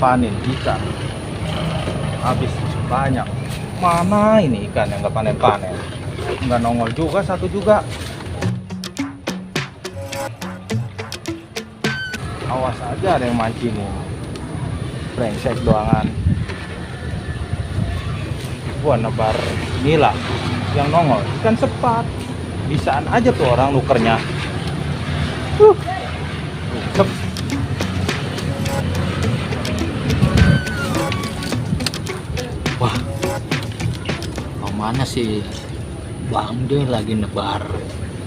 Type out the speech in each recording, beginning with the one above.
panen ikan. Habis banyak. Mana ini ikan yang nggak panen-panen? Nggak nongol juga satu juga. Awas aja ada yang mancing nih. Brengsek doangan. Gua nebar nila yang nongol ikan sepat. Bisaan aja tuh orang nukernya. Cep. Wah, mau mana sih Bang Joy lagi nebar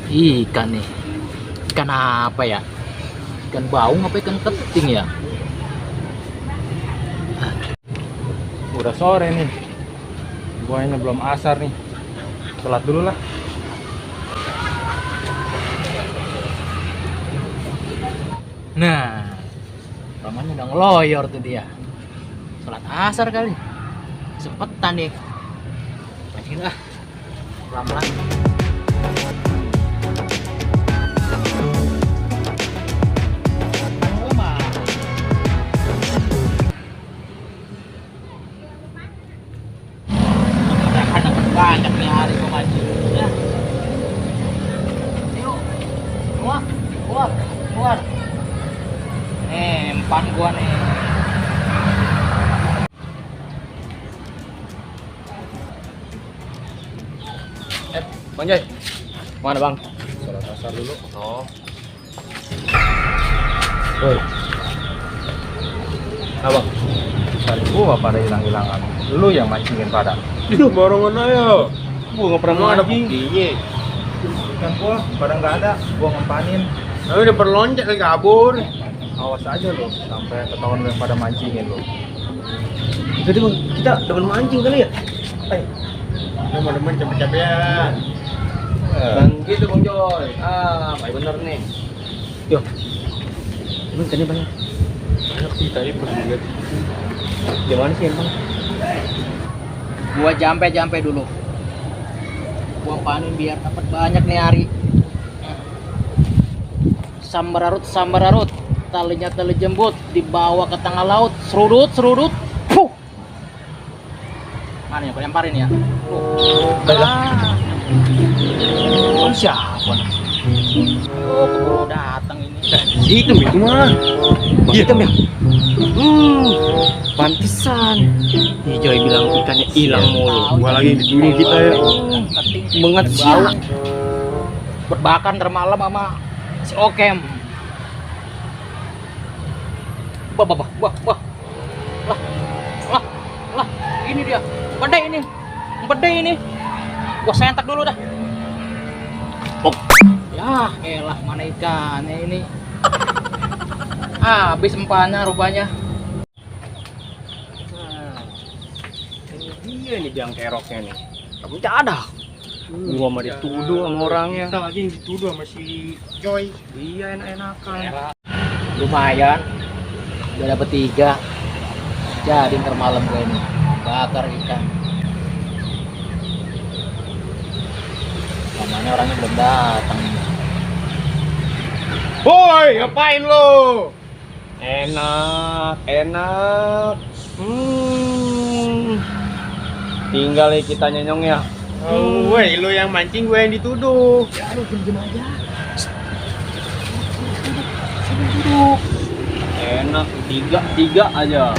ikan nih? Ikan apa ya? Ikan baung apa ikan keting ya? Udah sore nih. Buahnya belum asar nih. Sholat dulu lah. Nah, Roman udah ngeloyor tuh dia. Sholat asar kali. Sepetan nih. Mancing ah. Pelan-pelan. Banyak nih hari gua mancing. Ya. Yuk. Keluar, keluar, keluar. Nih, empan gua nih. Bang Jai, Mana bang? sholat asar dulu. Oh, Woi. Abang, tadi gua pada hilang-hilangan. Lu yang mancingin pada. Itu barongan aja. Gua nggak pernah Emang ada mancing. buktinya. Ikan gua pada nggak ada. Gua ngempanin. Tapi udah perloncat lagi kabur. Awas aja lo, sampai ketahuan lu yang pada mancingin lo. Jadi bang, kita double mancing kali ya? Eh, Teman-teman capek-capekan. bang gitu bang Joy. Ah, baik bener nih. Yo. Emang tadi banyak. Banyak sih tadi pas lihat. Gimana sih emang? Gua jampe dulu. Gua panen biar dapat banyak nih hari. Sambararut. Talinya tali jembut dibawa ke tengah laut. Serudut. Puh. Mana ya? Gua lemparin ya. Baiklah. Oh, siapa? Oh, keburu datang ini. Hitam itu mah. Hitam ya? Pantesan. Nih Joy bilang ikannya hilang mulu. Gua lagi dituduh kita ya. Banget bau. Berbakan termalam sama si Okem. Wah. Lah. Ini dia. Gede ini. Gua sentak dulu dah. Pop. Ya, elah mana ikannya ini. Habis empannya rupanya. Nah, ini dia nih biang keroknya nih. Kamu tak ada. Gua mah dituduh sama orangnya. Kita lagi yang dituduh sama si Joy. Iya enak-enakan. Lumayan. Udah dapet 3. Jadi ntar malam gue ini bakar ikan. Namanya orangnya belum datang. Woi, ngapain lo? Enak. Tinggal nih kita nyenyong ya. Oh, woi, lo yang mancing, gue yang dituduh. Ya lu diem aja. Sini duduk. Enak, tiga aja.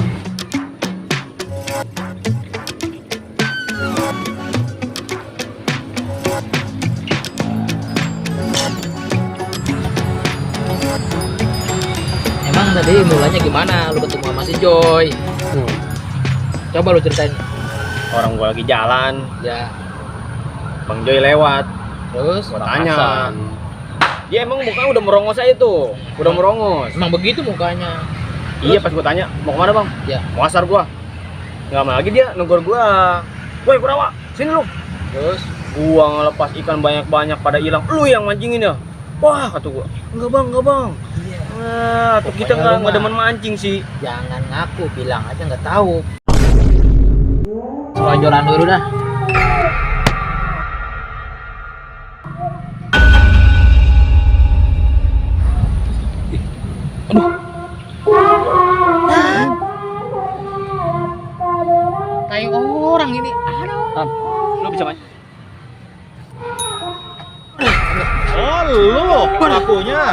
Emang tadi mulanya gimana lu ketemu sama si Joy? Coba lu ceritain. Orang gua lagi jalan, Ya, Bang Joy lewat. terus Gua tanya. Dia emang mukanya udah merongos aja tuh. Udah merongos. emang begitu mukanya. Iya, pas gua tanya, mau kemana bang? Ya, Mau asar gua. Nggak lama lagi dia negor gua. Woi Kurawa, sini lu. terus Gua ngelepas ikan banyak-banyak pada hilang. Lu yang mancingin ya? Wah, kata gua. Enggak bang. iya. Nah, tuh kita Pokoknya lu nggak mah demen mancing sih. jangan ngaku, bilang aja nggak tahu. Selonjoran dulu dah. Oh, lu pelakunya.